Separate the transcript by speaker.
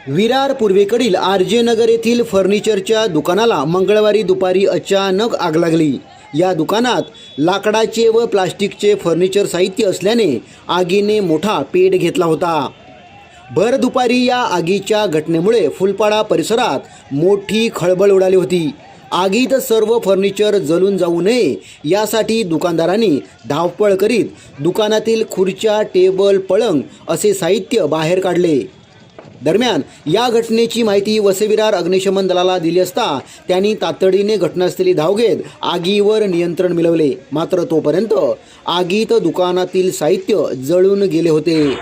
Speaker 1: विरार पूर्वेकडील आरजे नगर येथील फर्निचरच्या दुकानाला मंगळवारी दुपारी अचानक आग लागली। या दुकानात लाकडाचे व प्लास्टिकचे फर्निचर साहित्य असल्याने आगीने मोठा पेट घेतला होता। भर दुपारी या आगीच्या घटनेमुळे फुलपाडा परिसरात मोठी खळबळ उडाली होती। आगीत सर्व फर्निचर जळून जाऊ नये यासाठी दुकानदारांनी धावपळ करीत दुकानातील खुर्च्या, टेबल, पलंग असे साहित्य बाहेर काढले। दरम्यान या घटनेची माहिती वसई-विरार अग्निशमन दलाला दिली असता त्यांनी तातडीने घटनास्थळी धाव घेत आगीवर नियंत्रण मिळवले। मात्र तोपर्यंत आगीत दुकानातील साहित्य जळून गेले होते।